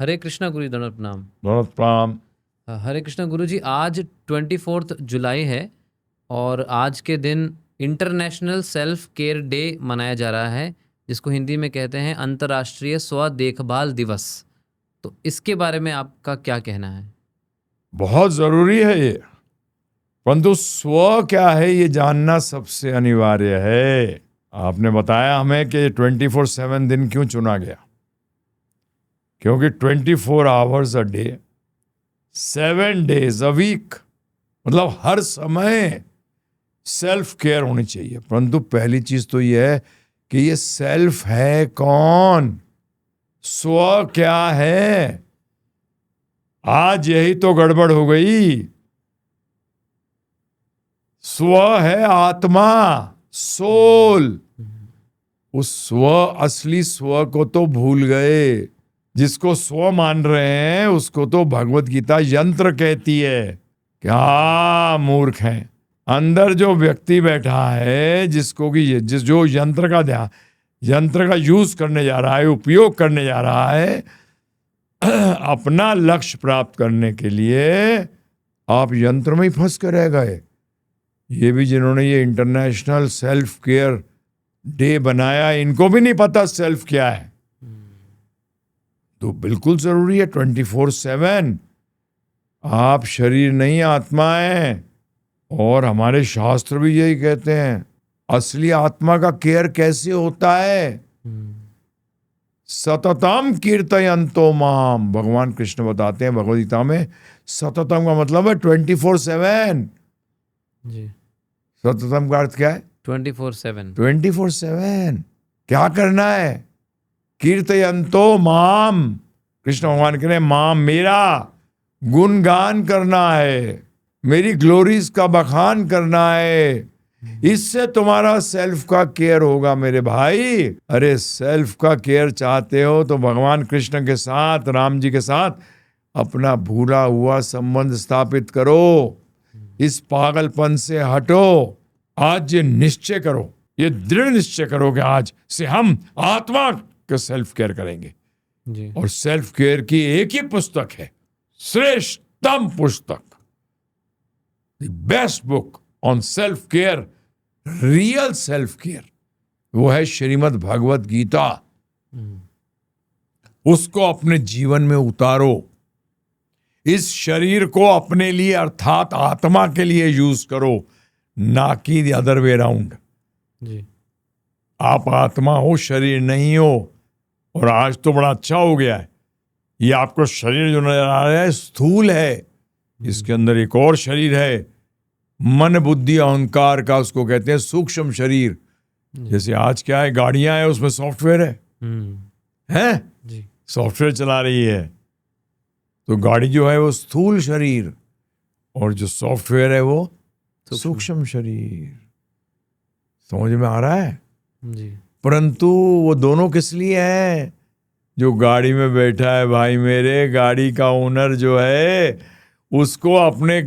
हरे कृष्णा गुरु जी, दंडवत प्रणाम। बहुत प्रणाम। हरे कृष्णा गुरु जी, आज 24 जुलाई है और आज के दिन इंटरनेशनल सेल्फ केयर डे मनाया जा रहा है, जिसको हिंदी में कहते हैं अंतर्राष्ट्रीय स्व देखभाल दिवस। तो इसके बारे में आपका क्या कहना है? बहुत जरूरी है ये, परंतु स्व क्या है ये जानना सबसे अनिवार्य है। आपने बताया हमें कि 24/7 दिन क्यों चुना गया, क्योंकि 24 hours a day 7 days a week, मतलब हर समय सेल्फ केयर होनी चाहिए। परंतु पहली चीज तो ये है कि ये सेल्फ है कौन, स्व क्या है। आज यही तो गड़बड़ हो गई। स्व है आत्मा, सोल। उस स्व, असली स्व को तो भूल गए। जिसको स्व मान रहे हैं उसको तो भगवत गीता यंत्र कहती है। क्या मूर्ख हैं। अंदर जो व्यक्ति बैठा है, जिसको कि जो यंत्र का ध्यान, यंत्र का यूज करने जा रहा है, उपयोग करने जा रहा है अपना लक्ष्य प्राप्त करने के लिए, आप यंत्र में ही फंस कर रह गए। ये भी जिन्होंने ये इंटरनेशनल सेल्फ केयर डे बनाया, इनको भी नहीं पता सेल्फ क्या है। तो बिल्कुल जरूरी है 24/7। आप शरीर नहीं आत्मा है, और हमारे शास्त्र भी यही कहते हैं। असली आत्मा का केयर कैसे होता है? सततम कीर्तयन्तो माम, भगवान कृष्ण बताते हैं भगवद गीता में। सततम का मतलब है 24/7 जी, सततम का अर्थ क्या है? 24/7। 24/7 क्या करना है? कीर्तयन्तो माम, कृष्ण भगवान कह रहे हैं माम, मेरा गुणगान करना है, मेरी ग्लोरीज का बखान करना है। इससे तुम्हारा सेल्फ का केयर होगा मेरे भाई। अरे सेल्फ का केयर चाहते हो तो भगवान कृष्ण के साथ, राम जी के साथ अपना भूला हुआ संबंध स्थापित करो। इस पागलपन से हटो। आज ये निश्चय करो, ये दृढ़ निश्चय करो कि आज से हम आत्मा का सेल्फ केयर करेंगे। जी, और सेल्फ केयर की एक ही पुस्तक है, श्रेष्ठतम पुस्तक, the best book on self care, real self care, वो है श्रीमद् भगवत गीता। उसको अपने जीवन में उतारो। इस शरीर को अपने लिए अर्थात आत्मा के लिए यूज करो, ना कि द अदर वे अराउंड। जी, आप आत्मा हो, शरीर नहीं हो। और आज तो बड़ा अच्छा हो गया है, ये आपको शरीर जो नजर आ रहा है स्थूल है, इसके अंदर एक और शरीर है, मन बुद्धि अहंकार का, उसको कहते हैं सूक्ष्म शरीर। जैसे आज क्या है, गाड़ियां हैं उसमें सॉफ्टवेयर है जी, सॉफ्टवेयर चला रही है। तो गाड़ी जो है वो स्थूल शरीर, और जो सॉफ्टवेयर है वो सूक्ष्म शरीर। समझ में आ रहा है? जी, परंतु वो दोनों किस लिए हैं? जो गाड़ी में बैठा है भाई मेरे, गाड़ी का ओनर जो है, उसको अपने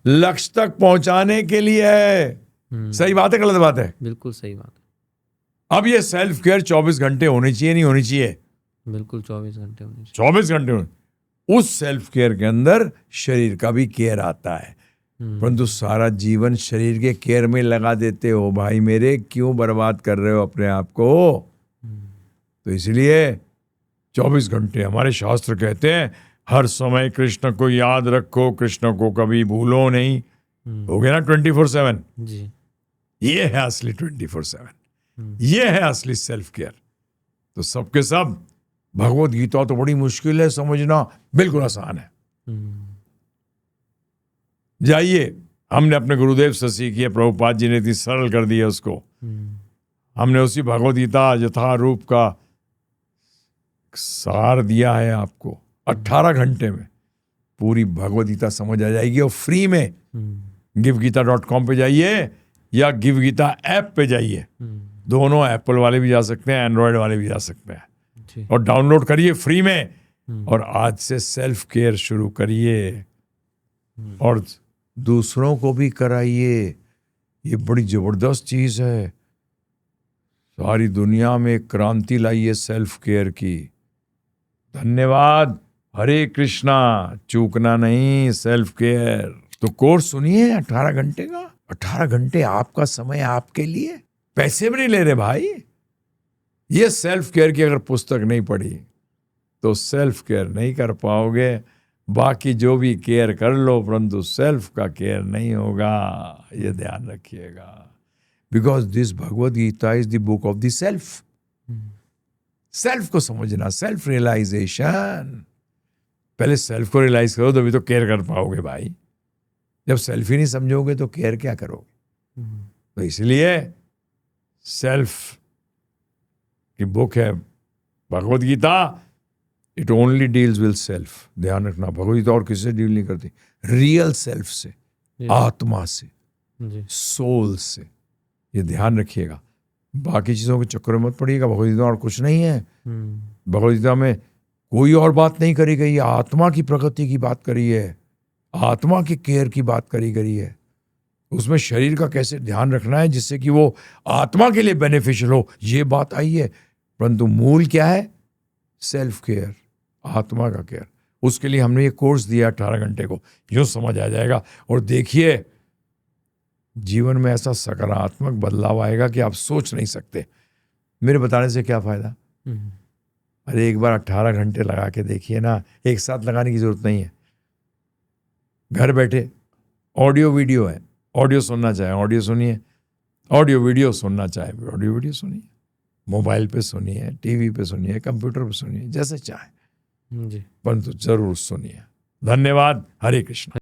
लक्ष्य तक पहुंचाने के लिए है। सही बात है गलत बात है? बिल्कुल सही बात है। अब ये सेल्फ केयर 24 घंटे होनी चाहिए, नहीं होनी चाहिए? बिल्कुल 24 घंटे होने चाहिए। 24 घंटे उस सेल्फ केयर के अंदर शरीर का भी केयर आता है। परंतु सारा जीवन शरीर के केयर में लगा देते हो भाई मेरे, क्यों बर्बाद कर रहे हो अपने आप को? तो इसलिए 24 घंटे हमारे शास्त्र कहते हैं हर समय कृष्ण को याद रखो, कृष्ण को कभी भूलो नहीं। हो गया ना 24/7? जी, ये है असली 24/7, ये है असली सेल्फ केयर। तो सबके सब भगवत गीता तो बड़ी मुश्किल है समझना, बिल्कुल आसान है। जाइए, हमने अपने गुरुदेव से सीखी है, प्रभुपाद जी ने इतनी सरल कर दी है उसको। हमने उसी भगवत गीता यथारूप का सार दिया है आपको। 18 घंटे में पूरी भगवत गीता समझ आ जाएगी, और फ्री में givegita.com पे जाइए या गिव गीता ऐप पे जाइए। दोनों, एप्पल वाले भी जा सकते हैं, एंड्रॉयड वाले भी जा सकते हैं। जी, और डाउनलोड करिए फ्री में, और आज से सेल्फ केयर शुरू करिए और दूसरों को भी कराइए। ये बड़ी जबरदस्त चीज है। सारी दुनिया में एक क्रांति लाई है सेल्फ केयर की। धन्यवाद। हरे कृष्णा। चूकना नहीं, सेल्फ केयर। तो कोर्स सुनिए 18 घंटे का। 18 घंटे आपका समय आपके लिए, पैसे भी नहीं ले रहे भाई। ये सेल्फ केयर की अगर पुस्तक नहीं पढ़ी तो सेल्फ केयर नहीं कर पाओगे। बाकी जो भी केयर कर लो, परंतु सेल्फ का केयर नहीं होगा, ये ध्यान रखिएगा। Because this Bhagavad Gita is the book of the self. Self को समझना, सेल्फ रियलाइजेशन। पहले सेल्फ को रियलाइज करो तभी तो केयर कर पाओगे भाई। जब सेल्फ ही नहीं समझोगे तो केयर क्या करोगे? तो इसलिए सेल्फ की बुक है Bhagavad Gita. It only deals with self. ध्यान रखना, भगवद गीता और किसी से डील नहीं करती, रियल सेल्फ से, आत्मा से, सोल से। ये ध्यान रखिएगा। बाकी चीजों के चक्कर में मत पड़िएगा। भगवद गीता और कुछ नहीं है। भगवद गीता में कोई और बात नहीं करी गई है। आत्मा की प्रगति की बात करी है, आत्मा की केयर की बात करी गई है। उसमें शरीर का कैसे ध्यान रखना है जिससे कि वो आत्मा के लिए बेनिफिशियल हो, ये बात आई है। परंतु मूल क्या है? सेल्फ केयर, आत्मा का केयर। उसके लिए हमने ये कोर्स दिया 18 घंटे को। यूं समझ आ जाएगा। और देखिए जीवन में ऐसा सकारात्मक बदलाव आएगा कि आप सोच नहीं सकते। मेरे बताने से क्या फायदा? अरे एक बार 18 घंटे लगा के देखिए ना। एक साथ लगाने की जरूरत नहीं है। घर बैठे ऑडियो वीडियो है, ऑडियो सुनना चाहे ऑडियो सुनिए, ऑडियो वीडियो सुनना चाहे ऑडियो वीडियो सुनिए, मोबाइल पे सुनिए, टीवी पे सुनिए, कंप्यूटर पे सुनिए, जैसे चाहे, परंतु जरूर सुनिए। धन्यवाद। हरे कृष्ण।